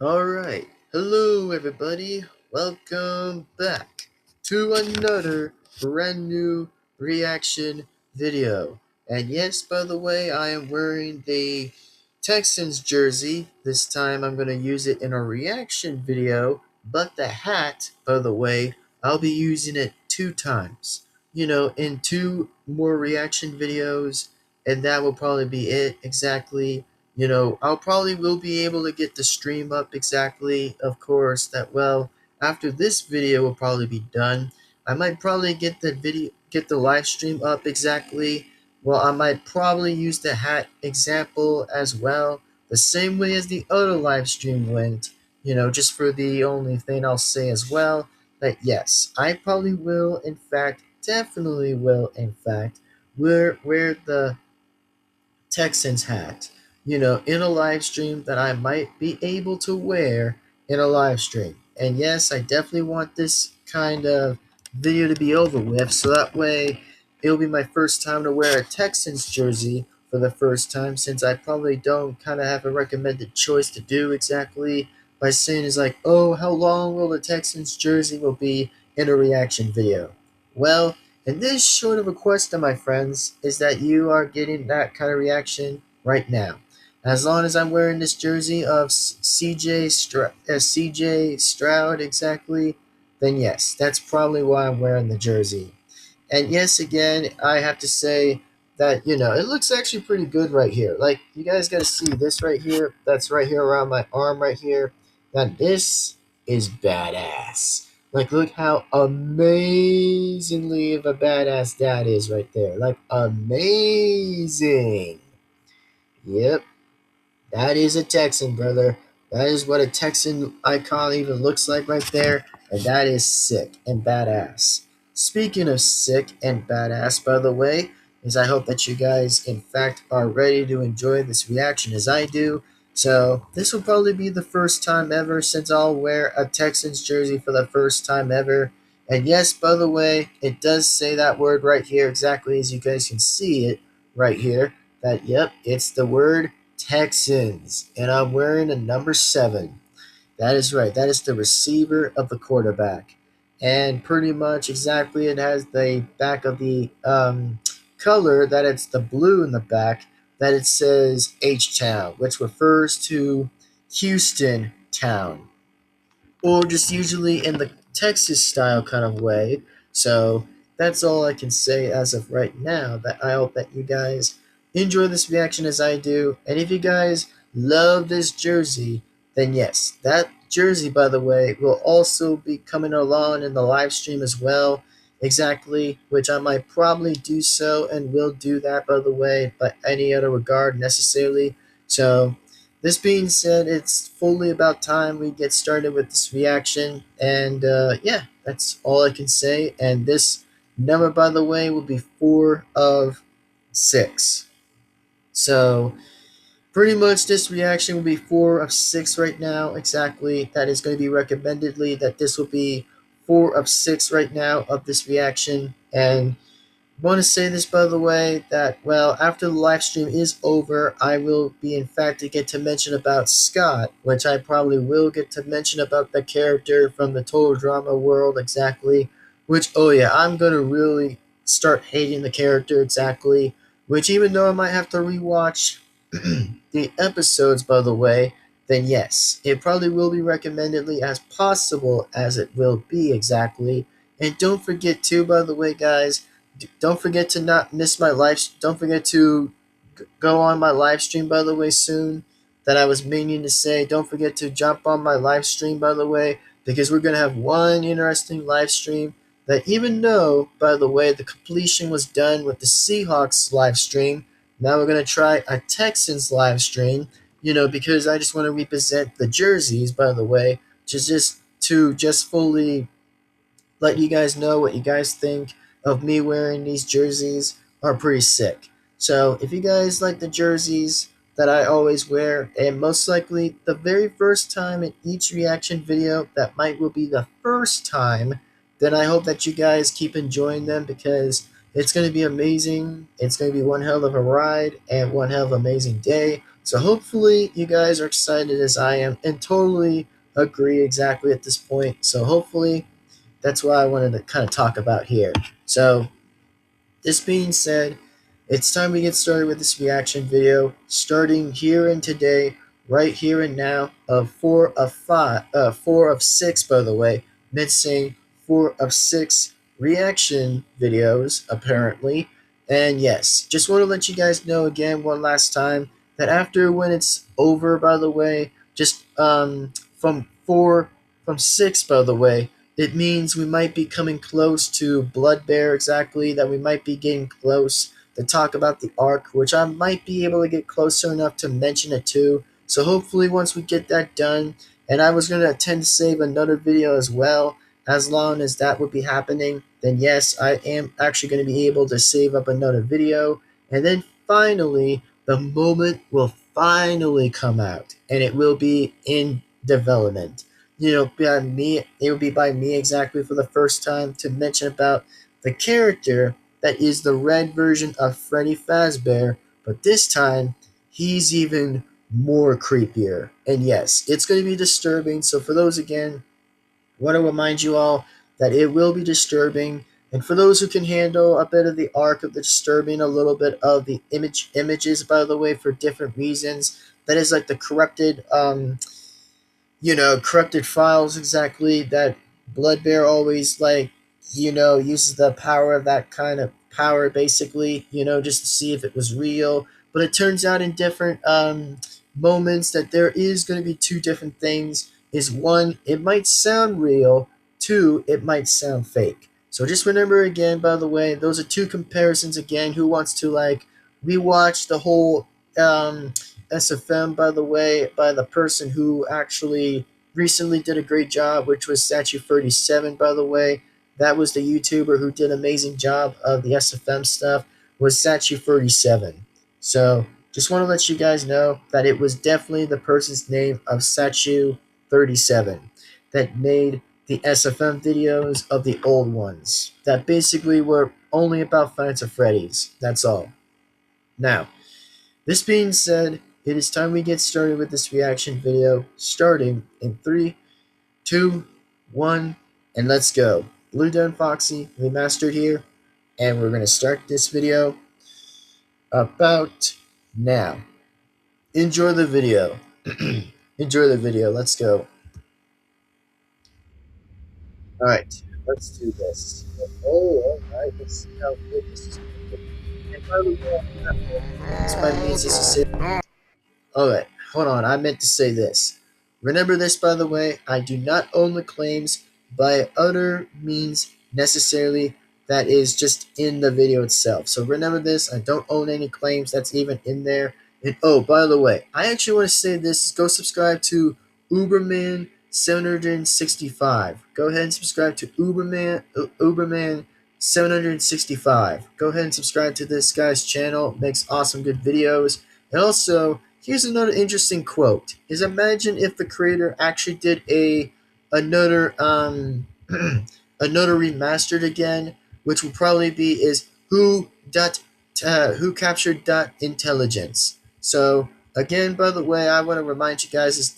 Alright, hello everybody, welcome back to another brand new reaction video. And yes, by the way, I am wearing the Texans jersey. This time I'm going to use it in a reaction video, but the hat, by the way, I'll be using it 2 times. In 2 more reaction videos, and that will probably be it exactly. I'll probably will be able to get the stream up exactly, of course, after this video will probably be done. I might probably get the live stream up exactly. Well, I might probably use the hat example as well, the same way as the other live stream went, just for the only thing I'll say as well, that yes, I probably will, in fact, definitely will, in fact, wear the Texans hat, in a live stream that I might be able to wear in a live stream. And yes, I definitely want this kind of video to be over with, so that way it'll be my first time to wear a Texans jersey for the first time, since I probably don't kind of have a recommended choice to do exactly by saying is like, oh, how long will the Texans jersey will be in a reaction video? Well, and this short of a question, my friends, is that you are getting that kind of reaction right now. As long as I'm wearing this jersey of CJ Stroud exactly, then yes, that's probably why I'm wearing the jersey. And yes, again, I have to say that, it looks actually pretty good right here. Like, you guys got to see this right here. That's right here around my arm right here. Now, this is badass. Like, look how amazingly of a badass that is right there. Like, amazing. Yep, that is a Texan, brother. That is what a Texan icon even looks like right there. And that is sick and badass. Speaking of sick and badass, by the way, is I hope that you guys, in fact, are ready to enjoy this reaction as I do. So, this will probably be the first time ever since I'll wear a Texans jersey for the first time ever. And yes, by the way, it does say that word right here exactly as you guys can see it right here. That, yep, it's the word Texans, and I'm wearing a number 7. That is right. That is the receiver of the quarterback. And pretty much exactly it has the back of the color that it's the blue in the back that it says H-Town, which refers to Houston Town, or just usually in the Texas style kind of way. So that's all I can say as of right now. That I hope that you guys enjoy this reaction as I do. And if you guys love this jersey, then yes, that jersey, by the way, will also be coming along in the live stream as well. Exactly, which I might probably do so and will do that, by the way, but any other regard necessarily. So this being said, it's fully about time we get started with this reaction. And yeah, that's all I can say. And this number, by the way, will be 4 of 6. So pretty much this reaction will be 4 of 6 right now. Exactly. That is going to be recommendedly that this will be 4 of 6 right now of this reaction. And want to say this, by the way, that, well, after the live stream is over, I will be, in fact, to get to mention about Scott, which I probably will get to mention about the character from the Total Drama world exactly, which, oh yeah, I'm going to really start hating the character exactly, which even though I might have to rewatch the episodes, by the way, then yes, it probably will be recommendedly as possible as it will be exactly. And don't forget too, by the way, guys, don't forget to not miss my live. Don't forget to go on my live stream, by the way, soon. That I was meaning to say. Don't forget to jump on my live stream, by the way, because we're gonna have one interesting live stream. That even though, by the way, the completion was done with the Seahawks live stream, now we're gonna try a Texans live stream. Because I just want to represent the jerseys, by the way, just fully let you guys know what you guys think of me wearing these jerseys are pretty sick. So if you guys like the jerseys that I always wear, and most likely the very first time in each reaction video will be the first time, then I hope that you guys keep enjoying them, because It's going to be amazing. It's going to be one hell of a ride and one hell of an amazing day. So hopefully you guys are excited as I am and totally agree exactly at this point. So hopefully that's what I wanted to kind of talk about here. So this being said, it's time we get started with this reaction video, starting here and today, right here and now, of 4 of 6, by the way, meant saying 4 of 6 reaction videos, apparently. And yes, just want to let you guys know again one last time that after when it's over, by the way, just from 6, by the way, it means we might be coming close to Blood Bear exactly, that we might be getting close to talk about the arc, which I might be able to get closer enough to mention it too. So hopefully once we get that done, and I was going to attempt to save another video as well, as long as that would be happening, then yes, I am actually going to be able to save up another video. And then finally, the moment will finally come out, and it will be in development. By me, it will be by me exactly for the first time to mention about the character that is the red version of Freddy Fazbear, but this time he's even more creepier. And yes, it's going to be disturbing. So for those again, I want to remind you all that it will be disturbing. And for those who can handle a bit of the arc of the disturbing, a little bit of the images, by the way, for different reasons, that is like the corrupted files exactly that Blood Bear always uses the power of that kind of power basically, just to see if it was real. But it turns out in different moments that there is going to be two different things. Is one, it might sound real, two, it might sound fake. So just remember again, by the way, those are two comparisons again. Who wants to rewatch the whole SFM, by the way, by the person who actually recently did a great job, which was Statue37, by the way. That was the YouTuber who did an amazing job of the SFM stuff, was Statue37. So just want to let you guys know that it was definitely the person's name of Statue37 that made the SFM videos of the old ones that basically were only about Five Nights at Freddy's. That's all. Now, this being said, it is time we get started with this reaction video, starting in 3, 2, 1, and let's go. Blue Devin-Foxy Remastered here, and we're going to start this video about now. Enjoy the video. Enjoy the video. Let's go. Alright, let's do this. Oh, alright, let's see how good this is going to be. And by the way, this might mean this is Alright, hold on, I meant to say this. Remember this, by the way, I do not own the claims by other means necessarily that is just in the video itself. So remember this, I don't own any claims that's even in there. And oh, by the way, I actually want to say this, go subscribe to Uberman 765. Go ahead and subscribe to Uberman 765. Go ahead and subscribe to this guy's channel, makes awesome good videos. And also, here's another interesting quote: "Is imagine if the creator actually did another another remastered again, which will probably be is who captured dot intelligence." So again, by the way, I want to remind you guys is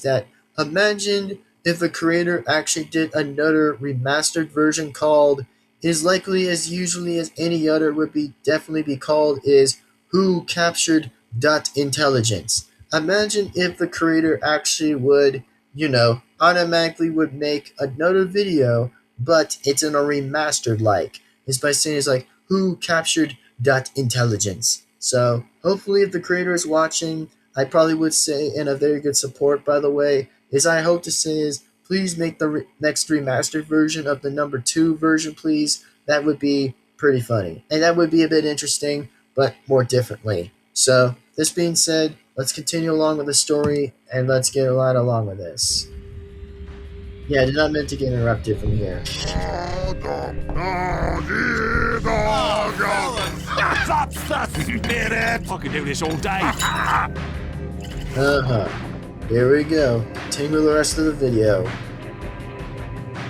that imagine if the creator actually did another remastered version called is likely as usually as any other would be definitely be called is who captured dot intelligence. Imagine if the creator actually would, automatically would make another video, but it's in a remastered is by saying it's like who captured dot intelligence. So hopefully if the creator is watching, I probably would say in a very good support, by the way, is I hope to say is please make the next remastered version of the number 2 version, please. That would be pretty funny. And that would be a bit interesting, but more differently. So, this being said, let's continue along with the story, and let's get right along with this. Yeah, I did not mean to get interrupted from here. Fucking do this all day. Here we go. Continue the rest of the video.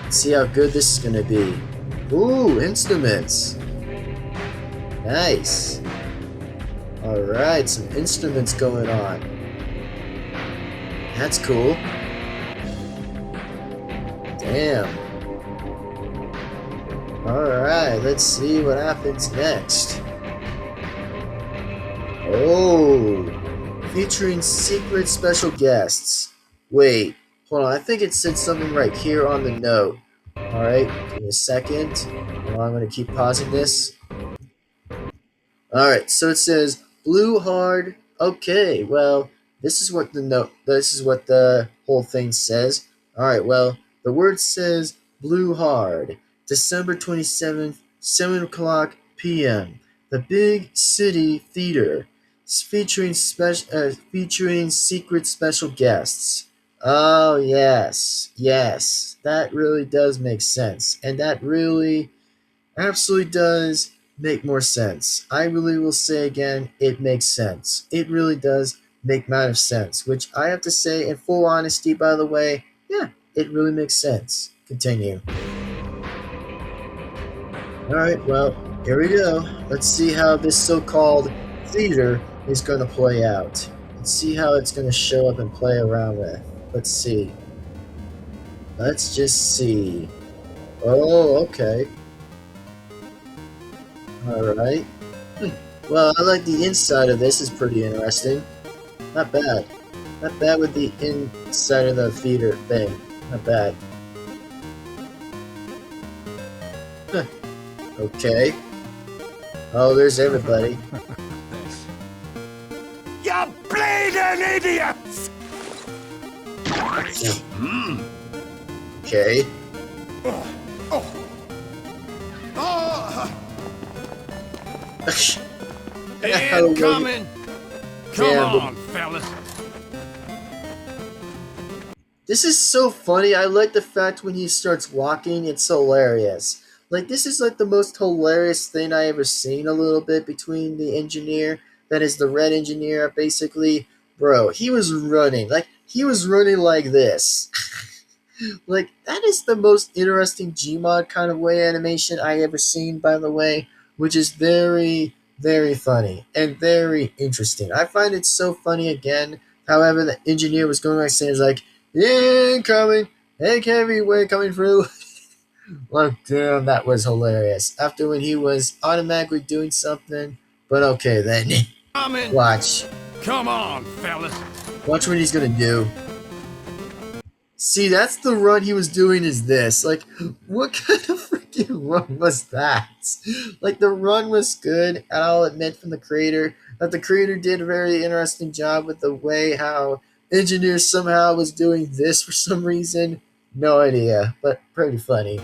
Let's see how good this is gonna be. Ooh, instruments. Nice. Alright, some instruments going on. That's cool. Damn. Alright, let's see what happens next. Oh, featuring secret special guests. Wait, hold on, I think it said something right here on the note. Alright, give me a second. Well, I'm going to keep pausing this. All right, so it says blue hard. Okay, well, this is what the whole thing says. All right, well, the word says blue hard. December 27th, 7 o'clock p.m. The Big City Theater, featuring secret special guests. Oh, yes, yes, that really does make sense, and that really absolutely does make more sense. I really will say again, it makes sense. It really does make amount of sense, which I have to say in full honesty, by the way, yeah, it really makes sense. Continue. Alright, well, here we go. Let's see how this so-called theater is going to play out. Let's see how it's going to show up and play around with. Let's see. Let's just see. Oh, okay. Alright. Well, I like the inside of this. Is pretty interesting. Not bad. Not bad with the inside of the theater thing. Not bad. Huh. Okay. Oh, there's everybody. You bleeding idiots! Okay. Incoming! Come Yeah, on, fellas. This is so funny. I like the fact when he starts walking, it's hilarious. Like, this is like the most hilarious thing I ever seen a little bit between the engineer, that is the red engineer, basically. Bro, he was running. Like, he was running like this. Like, that is the most interesting Gmod kind of way animation I ever seen, by the way, which is very, very funny and very interesting. I find it so funny again. However, the engineer was going like saying, like, incoming, hey, heavyweight coming through. Like, damn, that was hilarious. After when he was automatically doing something, but okay then. Coming! Watch. Come on, fellas. Watch what he's gonna do. See, that's the run he was doing is this. Like, what kind of freaking run was that? Like, the run was good, and I'll admit from the creator that the creator did a very interesting job with the way how engineer somehow was doing this for some reason. No idea, but pretty funny.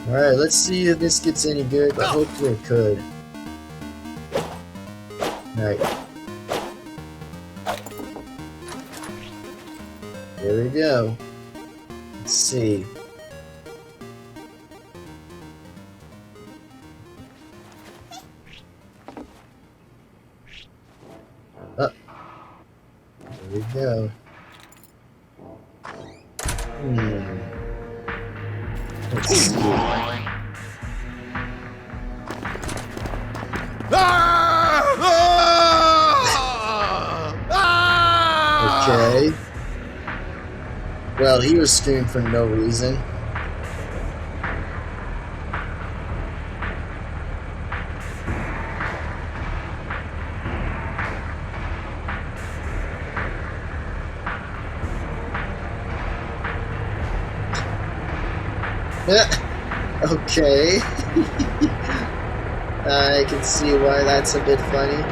Alright, let's see if this gets any good, but hopefully it could. Alright. Here we go. Let's see. Oh. Here we go. Let's see. Okay. Well, he was screaming for no reason. Okay. I can see why that's a bit funny.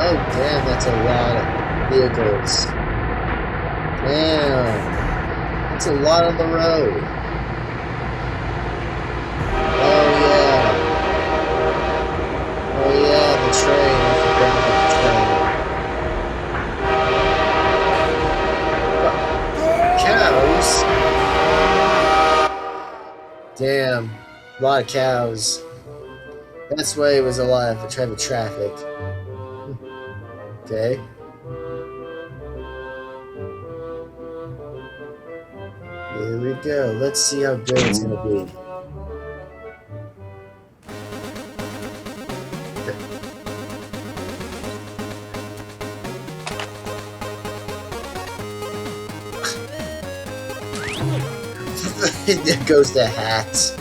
Oh, damn, that's a lot of vehicles. Damn. That's a lot on the road. Oh, yeah. Oh, yeah, the train. I forgot about the train. Cows? Damn. A lot of cows. That's why it was a lot of traffic. Okay. Here we go. Let's see how good it's gonna be. There goes the hat.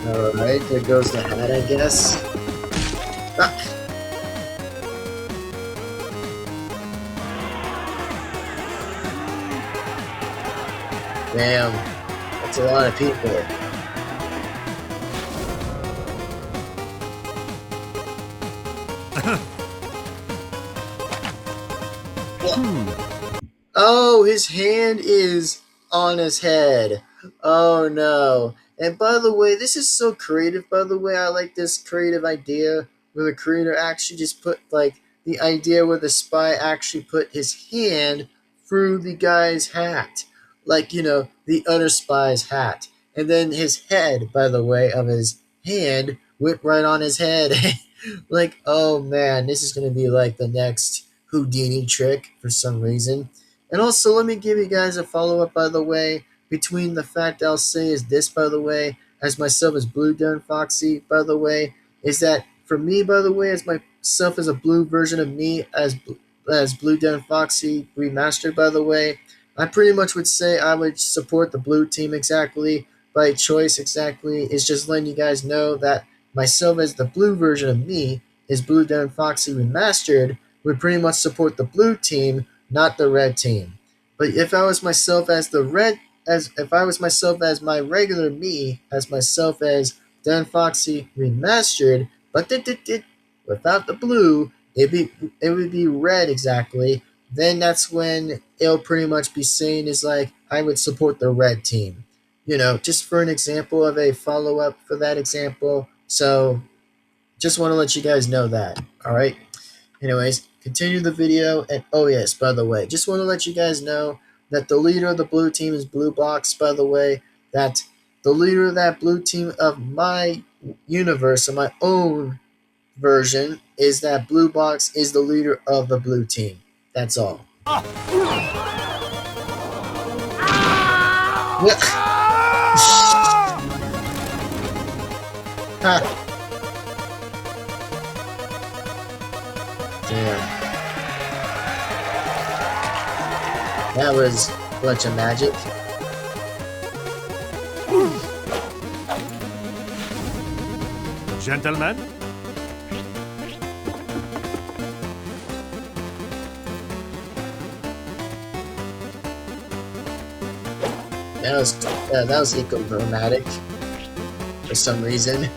Alright, there goes the hat, I guess. Ah. Damn, that's a lot of people. Oh, his hand is on his head. Oh no. And by the way, this is so creative, by the way. I like this creative idea where the creator actually just put like the idea where the spy actually put his hand through the guy's hat. Like, the other spy's hat. And then his head, by the way, of his hand went right on his head. Like, oh man, this is going to be like the next Houdini trick for some reason. And also, let me give you guys a follow up, by the way, between the fact I'll say is this, by the way, as myself as Blue Devin-Foxy, by the way, is that for me, by the way, as myself as a blue version of me, as Blue Devin-Foxy Remastered, by the way, I pretty much would say I would support the blue team exactly by choice exactly. It's just letting you guys know that myself as the blue version of me is Blue Devin-Foxy Remastered would pretty much support the blue team, not the red team. But if I was myself as the red, as if I was myself as my regular me, as myself as Devin-Foxy Remastered, but without the blue, it would be red exactly. Then that's when it'll pretty much be saying is like I would support the red team. Just for an example of a follow up for that example. So just want to let you guys know that. All right. Anyways, continue the video. And oh yes, by the way, just want to let you guys know that the leader of the blue team is Blue Box. By the way, that the leader of that blue team of my universe, of my own version, is that Blue Box is the leader of the blue team. That's all. Ha. Damn. That was a bunch of magic. Gentlemen? That was eco-dramatic for some reason.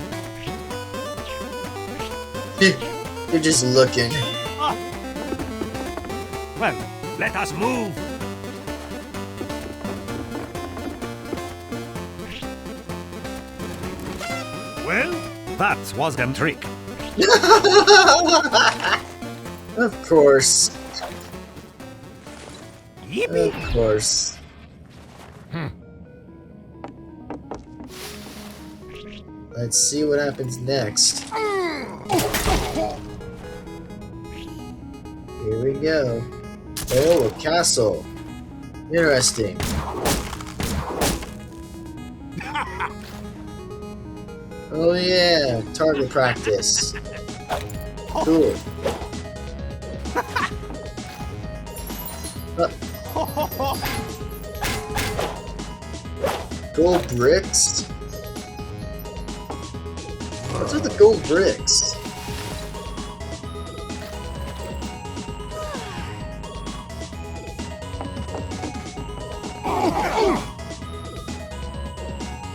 You're just looking. Well, let us move. Well, that was them trick. Of course. Yippee. Of course. Let's see what happens next. Here we go. Oh, a castle. Interesting. Oh yeah, target practice. Cool. Gold bricks? What's with the gold bricks?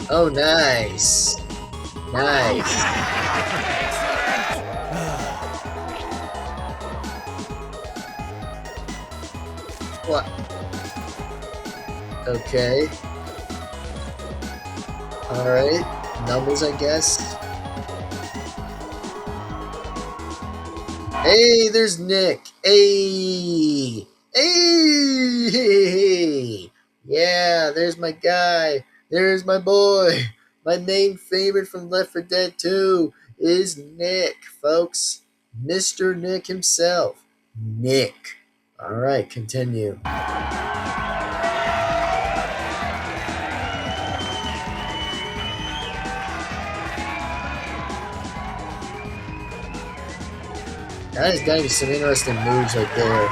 Oh, nice. Nice. What? Okay. Alright. Numbers, I guess. Hey, there's Nick. Hey. Hey. Yeah, there's my guy. There's my boy. My main favorite from Left 4 Dead 2 is Nick, folks. Mr. Nick himself. Nick. Alright, continue. That is gotta be some interesting moves right there.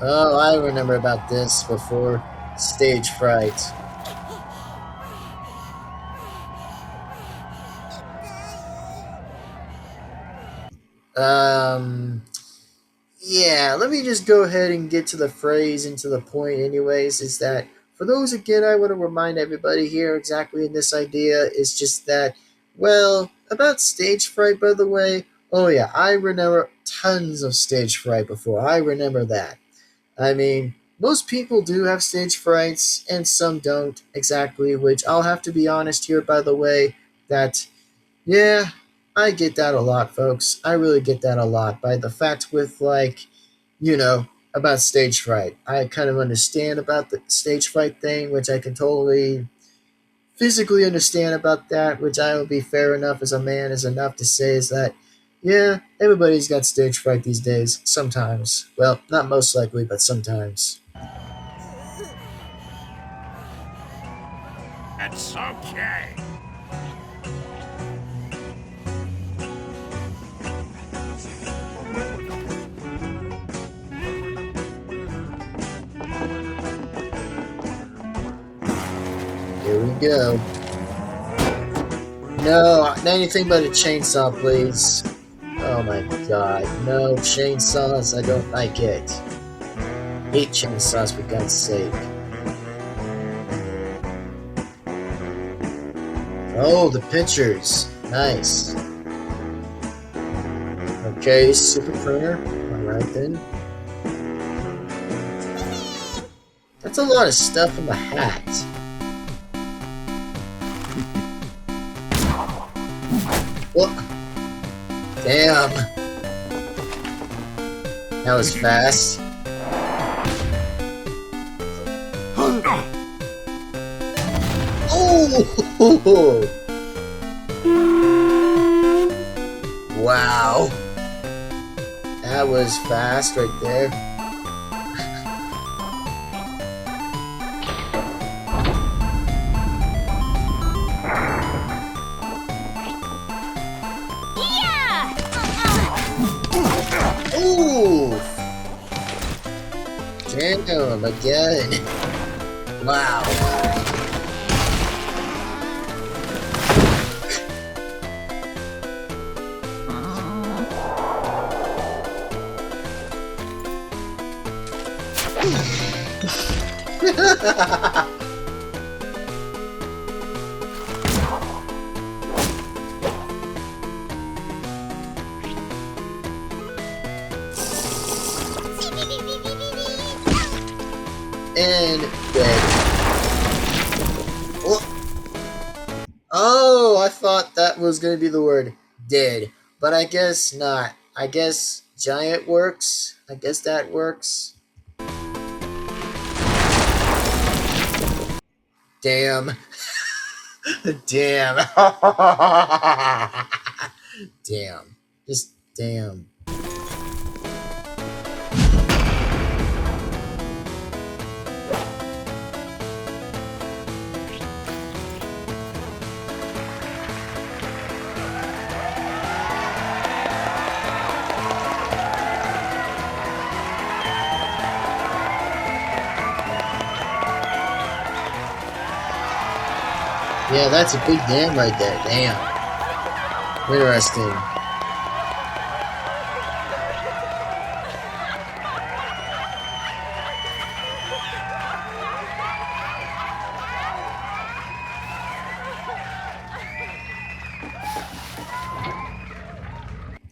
Oh, I remember about this before stage fright. Um, yeah, let me just go ahead and get to the phrase and to the point, anyways. Is that for those again, I want to remind everybody here exactly in this idea is just that, well, about stage fright, by the way. Oh, yeah, I remember tons of stage fright before. I remember that. I mean, most people do have stage frights, and some don't exactly, which I'll have to be honest here, by the way, that yeah, I get that a lot, folks. I really get that a lot by the fact with like, you know, about stage fright. I kind of understand about the stage fright thing, which I can totally physically understand about that, which I will be fair enough as a man is enough to say is that yeah, everybody's got stage fright these days. Sometimes. Well, not most likely, but sometimes. It's okay. Here we go. No, anything but a chainsaw, please. Oh my god, no chainsaws, I don't like it. Hate chainsaws for God's sake. Oh, the pictures. Nice. Okay, super printer. Alright then. That's a lot of stuff in the hat. What? Damn. That was fast. Oh! Wow. That was fast right there. Ooh! Damn, again. Wow. And dead. Oh, I thought that was going to be the word dead, but I guess not. I guess giant works. I guess that works. Damn. Damn. Damn. Just damn. Yeah, that's a big damn right there. Damn. Interesting.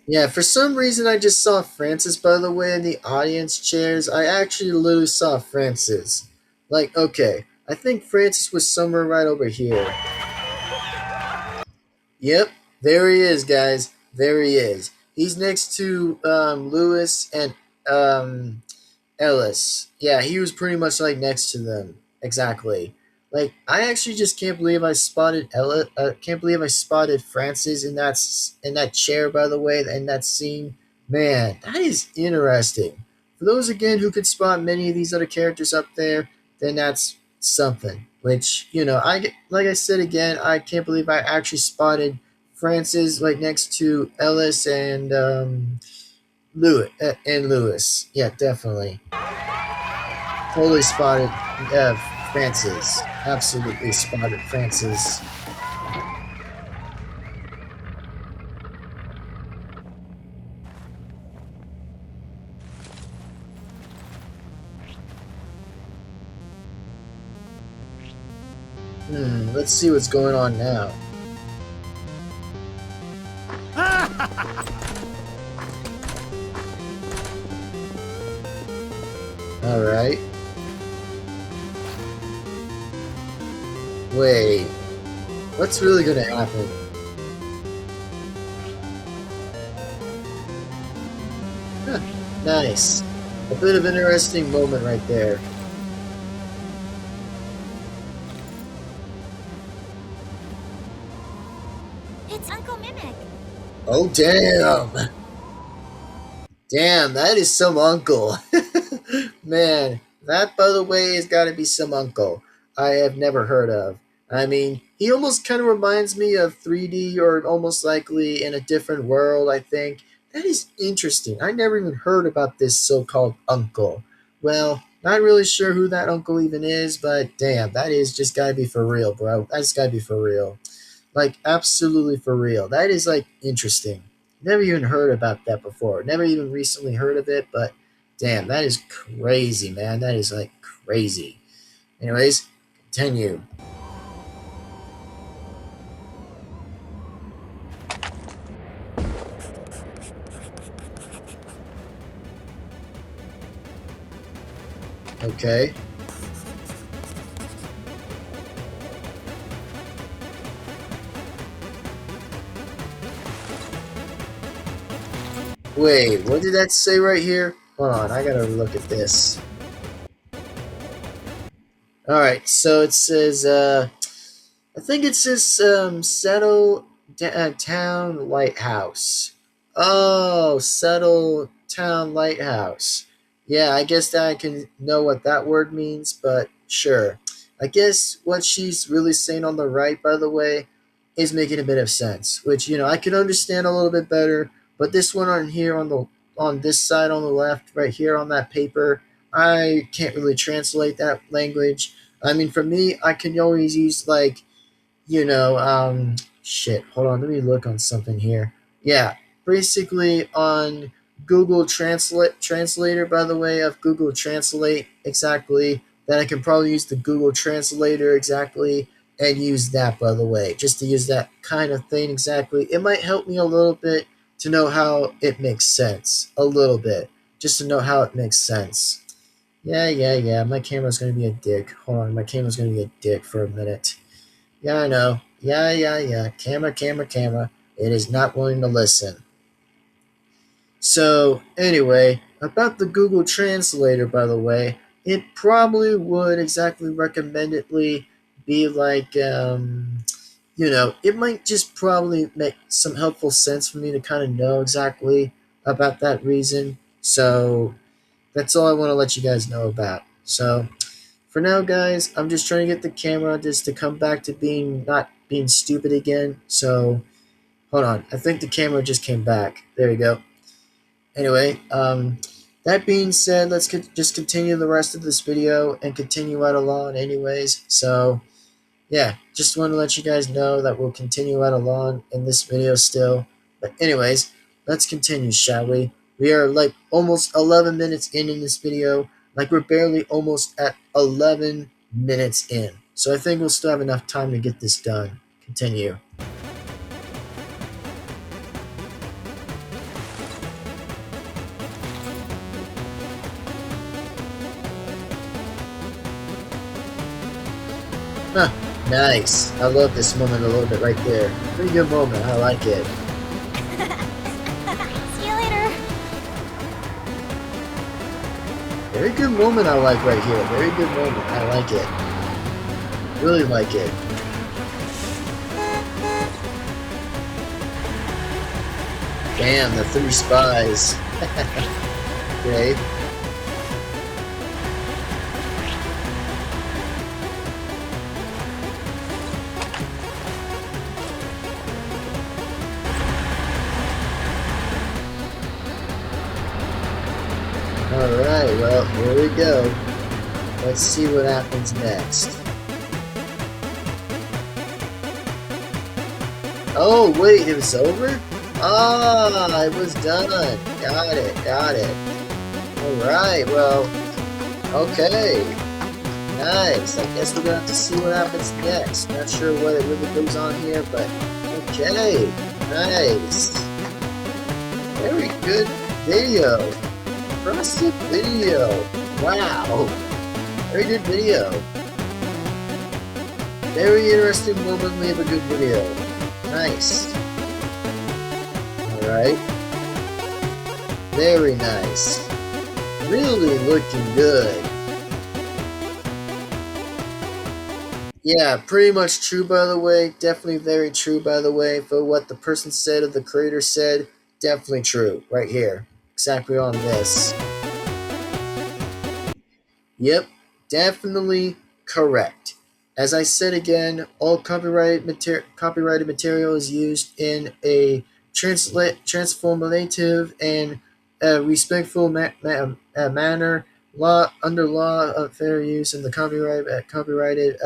Yeah, for some reason I just saw Francis, by the way, in the audience chairs. I actually literally saw Francis. Like, okay, I think Francis was somewhere right over here. Yep, there he is, guys. There he is. He's next to Lewis and Ellis. Yeah, he was pretty much like next to them. Exactly. Like I actually just can't believe I spotted Ella. Can't believe I spotted Francis in that chair. By the way, in that scene, man, that is interesting. For those again who could spot many of these other characters up there, then that's something. Which like I said again, I can't believe I actually spotted Francis like next to Ellis and Lewis. Yeah, definitely. Totally spotted Francis. Absolutely spotted Francis. Let's see what's going on now. Alright. Wait. What's really gonna happen? Huh, nice. A bit of an interesting moment right there. It's Uncle Mimic. Oh, damn! Damn, that is some uncle. Man, that, by the way, has got to be some uncle I have never heard of. I mean, he almost kind of reminds me of 3D or almost likely in a different world, I think. That is interesting. I never even heard about this so called uncle. Well, not really sure who that uncle even is, but damn, that is just got to be for real, bro. That's got to be for real. Like, absolutely for real. That is, like, interesting. Never even heard about that before. Never even recently heard of it, but damn, that is crazy, man. That is, like, crazy. Anyways, continue. Okay. Wait, what did that say right here? Hold on, I gotta look at this. Alright, so it says, I think it says, Settle Town Lighthouse. Oh, Settle Town Lighthouse. Yeah, I guess that I can know what that word means, but sure. I guess what she's really saying on the right, by the way, is making a bit of sense, which, I can understand a little bit better, but this one on here on this side on the left, right here on that paper, I can't really translate that language. I mean, for me, I can always use like, shit. Hold on, let me look on something here. Yeah, basically on Google Translator, by the way, of Google Translate exactly. Then I can probably use the Google Translator exactly and use that, by the way, just to use that kind of thing exactly. It might help me a little bit to know how it makes sense. A little bit. Just to know how it makes sense. Yeah. My camera's gonna be a dick. Hold on, my camera's gonna be a dick for a minute. Yeah, I know. Yeah. Camera. It is not willing to listen. So, anyway, about the Google Translator, by the way, it probably would exactly recommendedly be like, it might just probably make some helpful sense for me to kind of know exactly about that reason. So, that's all I want to let you guys know about. So, for now, guys, I'm just trying to get the camera just to come back to being not being stupid again. So, hold on. I think the camera just came back. There we go. Anyway, that being said, let's just continue the rest of this video and continue right along anyways. So, yeah, just want to let you guys know that we'll continue right along in this video still. But anyways, let's continue, shall we? We are like almost 11 minutes in this video. Like we're barely almost at 11 minutes in. So I think we'll still have enough time to get this done. Continue. Huh, nice. I love this moment a little bit right there. Pretty good moment. I like it. See you later. Very good moment I like right here. Very good moment. I like it. Really like it. Damn, the 3 spies. Okay. Alright, well, here we go. Let's see what happens next. Oh, wait, it was over? Ah, it was done. Got it, got it. Alright, well, okay. Nice. I guess we're gonna have to see what happens next. Not sure what it really goes on here, but okay. Nice. Very good video. Impressive video. Wow. Very good video. Very interesting moment. We have a good video. Nice. Alright. Very nice. Really looking good. Yeah, pretty much true, by the way. Definitely very true, by the way. For what the person said or the creator said, definitely true. Right here. Exactly on this. Yep, definitely correct. As I said again, all copyrighted material is used in a transformative and respectful manner. Under law of fair use, and the copyrighted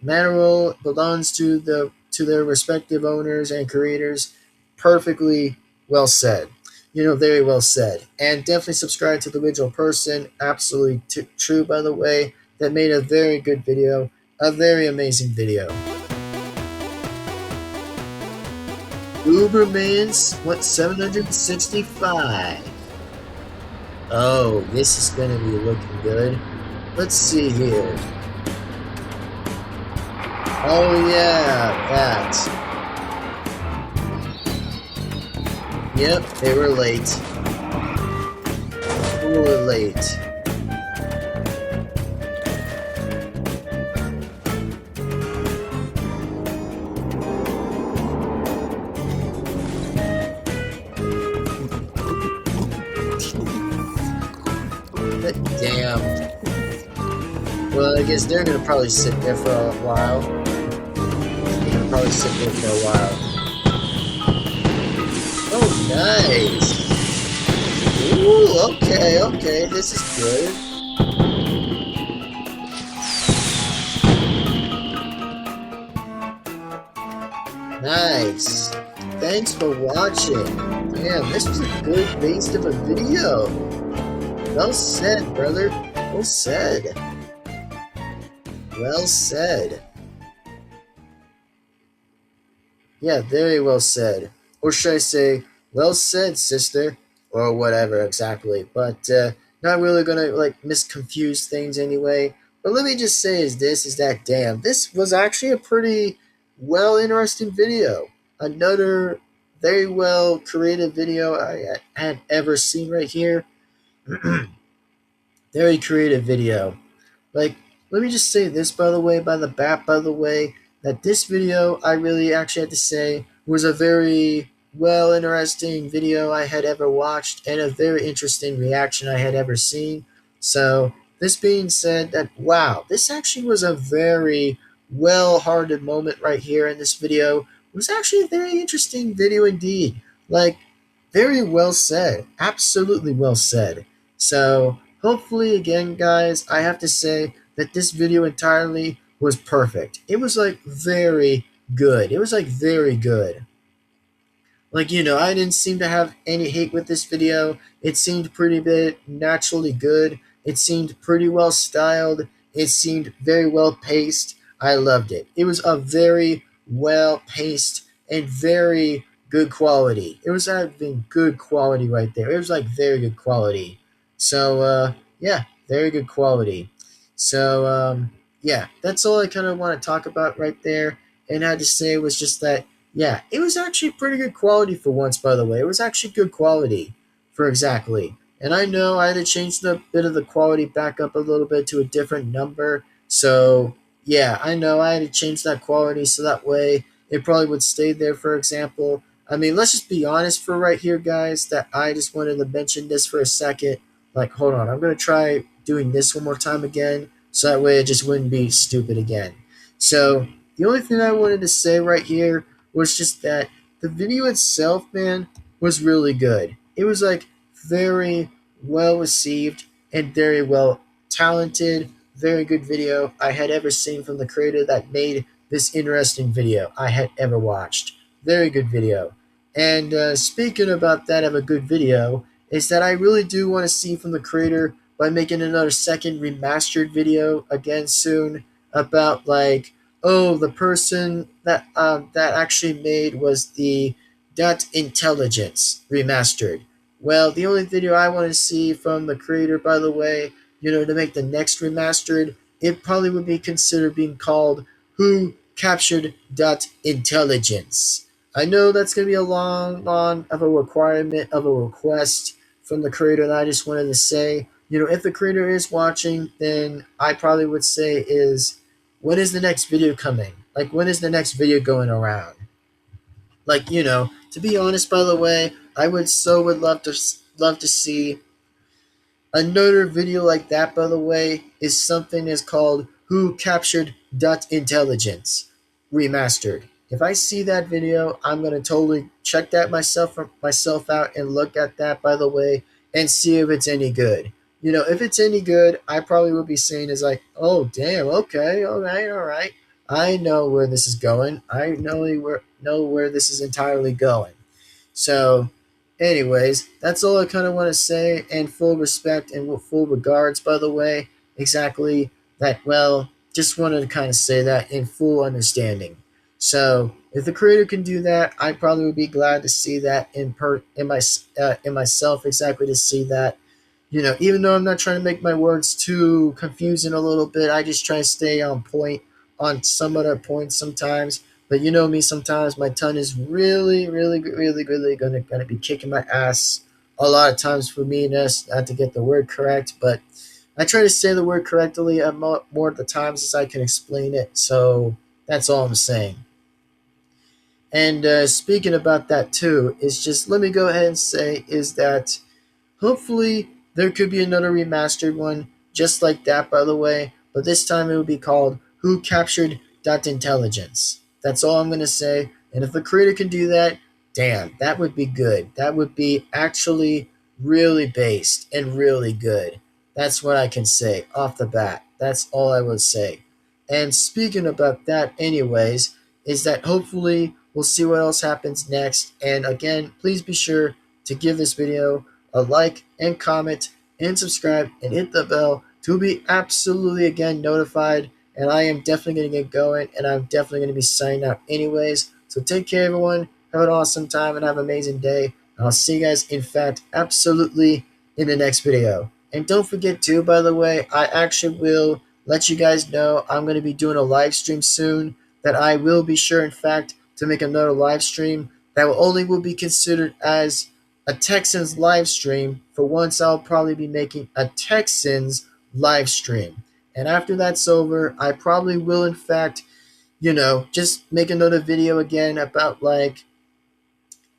manual belongs to their respective owners and creators. Perfectly well said. Very well said. And definitely subscribe to the original person. Absolutely true, by the way. That made a very good video. A very amazing video. Uberman's, 765? Oh, this is going to be looking good. Let's see here. Oh yeah, that. Yep, they were late. We were late. But damn. Well, I guess they're gonna probably sit there for a while. Probably sit there for a while. Oh, nice. Ooh, okay, this is good. Nice. Thanks for watching. Damn, this was a good waste of a video. Well said, brother. Well said. Well said. Yeah, very well said. Or should I say, well said, sister? Or whatever, exactly. But not really gonna, misconfuse things anyway. But let me just say is that, damn, this was actually a pretty interesting video. Another very well created video I had ever seen right here. Very creative video. Let me just say this, by the way, that this video, I really actually had to say, was a very interesting video I had ever watched, and a very interesting reaction I had ever seen. So, this being said, that, wow, this actually was a very well-hearted moment right here in this video. It was actually a very interesting video indeed. Very well said. Absolutely well said. So, hopefully, again, guys, I have to say that this video entirely was perfect. It was very good. It was very good. I didn't seem to have any hate with this video. It seemed pretty bit naturally good. It seemed pretty well styled. It seemed very well paced. I loved it. It was a very well paced and very good quality. It was having good quality right there. It was very good quality. So yeah, very good quality. So yeah, that's all I kind of want to talk about right there. And I had to say was just that, yeah, it was actually pretty good quality for once, by the way. It was actually good quality for exactly. And I know I had to change the bit of the quality back up a little bit to a different number. So yeah, I know I had to change that quality so that way it probably would stay there, for example. I mean, let's just be honest for right here, guys, that I just wanted to mention this for a second. Hold on, I'm going to try doing this one more time again, so that way it just wouldn't be stupid again. So, the only thing I wanted to say right here was just that the video itself, man, was really good. It was very well received, and very well talented, very good video I had ever seen from the creator that made this interesting video I had ever watched. Very good video. And speaking about that of a good video, is that I really do want to see from the creator by making another second remastered video again soon about like, oh, the person that actually made was the Dot Intelligence remastered. Well, the only video I want to see from the creator, by the way, to make the next remastered, it probably would be considered being called Who Captured Dot Intelligence. I know that's going to be a long of a requirement of a request from the creator, and I just wanted to say, if the creator is watching, then I probably would say is, when is the next video coming? Like, when is the next video going around? Like, to be honest, by the way, I would love to see another video like that, by the way, is something that's called Who Captured Dot Intelligence Remastered. If I see that video, I'm gonna totally check that myself out and look at that, by the way, and see if it's any good. If it's any good, I probably will be saying is like, oh damn, okay, all right. I know where this is going. I know where this is entirely going. So, anyways, that's all I kind of want to say, and full respect and full regards, by the way. Exactly that, well, just wanted to kind of say that in full understanding. So, if the creator can do that, I probably would be glad to see that in myself, exactly to see that. Even though I'm not trying to make my words too confusing a little bit, I just try to stay on point on some other points sometimes. But you know me, sometimes my tongue is really, really, really, really gonna be kicking my ass a lot of times for me not to get the word correct. But I try to say the word correctly more of the times as I can explain it. So that's all I'm saying. And speaking about that too, is just let me go ahead and say is that hopefully, there could be another remastered one just like that, by the way, but this time it would be called Who Captured Dot Intelligence. That's all I'm going to say. And if the creator can do that, damn, that would be good. That would be actually really based and really good. That's what I can say off the bat. That's all I would say. And speaking about that, anyways, is that hopefully we'll see what else happens next. And again, please be sure to give this video a like and comment and subscribe and hit the bell to be absolutely again notified. And I am definitely going to get going, and I'm definitely going to be signing out anyways. So take care, everyone. Have an awesome time and have an amazing day. And I'll see you guys, in fact, absolutely in the next video. And don't forget too, by the way, I actually will let you guys know I'm going to be doing a live stream soon, that I will be sure, in fact, to make another live stream that will be considered as a Texans live stream. For once, I'll probably be making a Texans live stream. And after that's over, I probably will, in fact, just make another video again about like,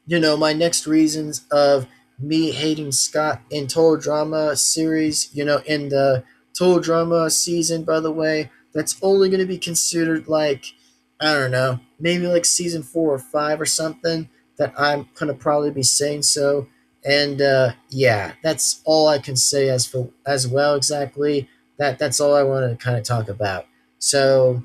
my next reasons of me hating Scott in Total Drama series, in the Total Drama season, by the way, that's only going to be considered like, I don't know, maybe like season 4 or 5 or something, that I'm going to probably be saying so. And yeah, that's all I can say as well, exactly. That's all I want to kind of talk about. So,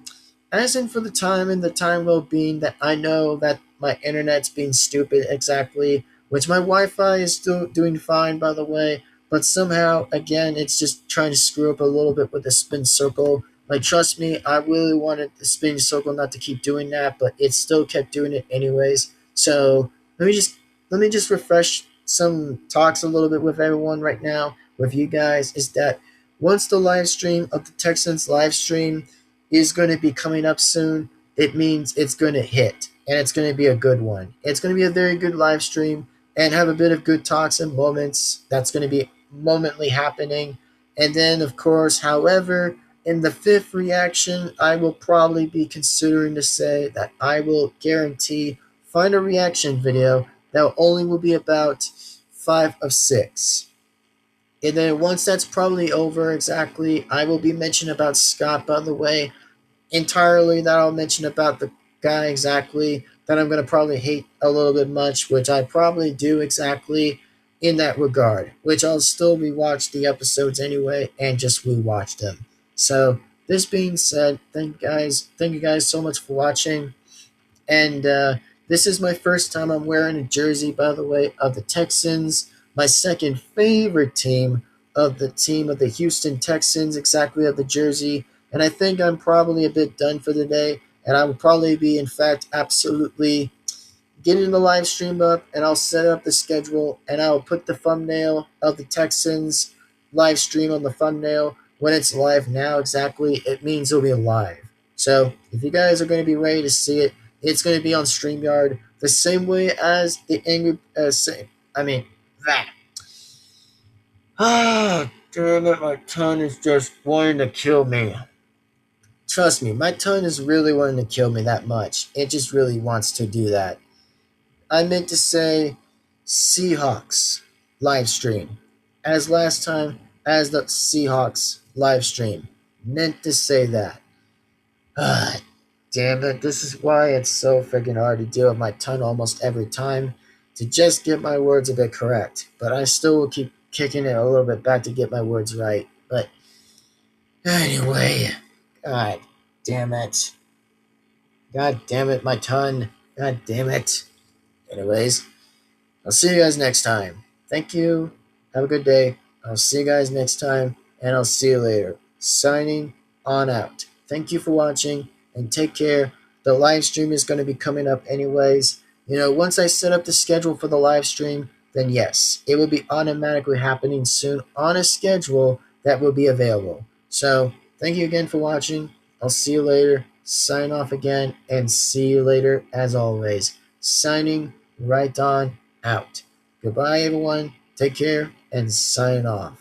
as in for the time and the time well being that I know that my internet's being stupid, exactly, which my Wi-Fi is still doing fine, by the way, but somehow again it's just trying to screw up a little bit with the spin circle. Like, trust me, I really wanted the spin circle not to keep doing that, but it still kept doing it anyways. So let me just refresh some talks a little bit with everyone right now with you guys. Is that once the live stream of the Texans live stream is going to be coming up soon, it means it's going to hit, and it's going to be a good one. It's going to be a very good live stream and have a bit of good talks and moments that's going to be momently happening. And then, of course, however, in the fifth reaction, I will probably be considering to say that I will guarantee find a reaction video that only will be about 5 of 6. And then once that's probably over, exactly, I will be mentioning about Scott, by the way, entirely. That I'll mention about the guy, exactly, that I'm going to probably hate a little bit much, which I probably do, exactly. in that regard, which I'll still rewatch the episodes anyway and just rewatch them. So, this being said, thank you guys so much for watching. And this is my first time I'm wearing a jersey, by the way, of the Texans, my second favorite team of the Houston Texans, exactly of the jersey. And I think I'm probably a bit done for the day. And I will probably be, in fact, absolutely getting the live stream up, and I'll set up the schedule, and I'll put the thumbnail of the Texans live stream on the thumbnail when it's live. Now exactly, it means it'll be live. So if you guys are going to be ready to see it, it's going to be on StreamYard the same way as the angry. I mean that. Ah, damn it! My tongue is just wanting to kill me. Trust me, my tongue is really wanting to kill me that much. It just really wants to do that. I meant to say Seahawks live stream. As last time, as the Seahawks live stream. Meant to say that. Ah, damn it. This is why it's so freaking hard to deal with my tongue almost every time to just get my words a bit correct. But I still will keep kicking it a little bit back to get my words right. But anyway, God damn it. God damn it, my tongue. God damn it. Anyways, I'll see you guys next time. Thank you. Have a good day. I'll see you guys next time, and I'll see you later. Signing on out. Thank you for watching, and take care. The live stream is going to be coming up anyways. Once I set up the schedule for the live stream, then yes, it will be automatically happening soon on a schedule that will be available. So, thank you again for watching. I'll see you later. Sign off again, and see you later as always. Signing right on out. Goodbye, everyone. Take care and sign off.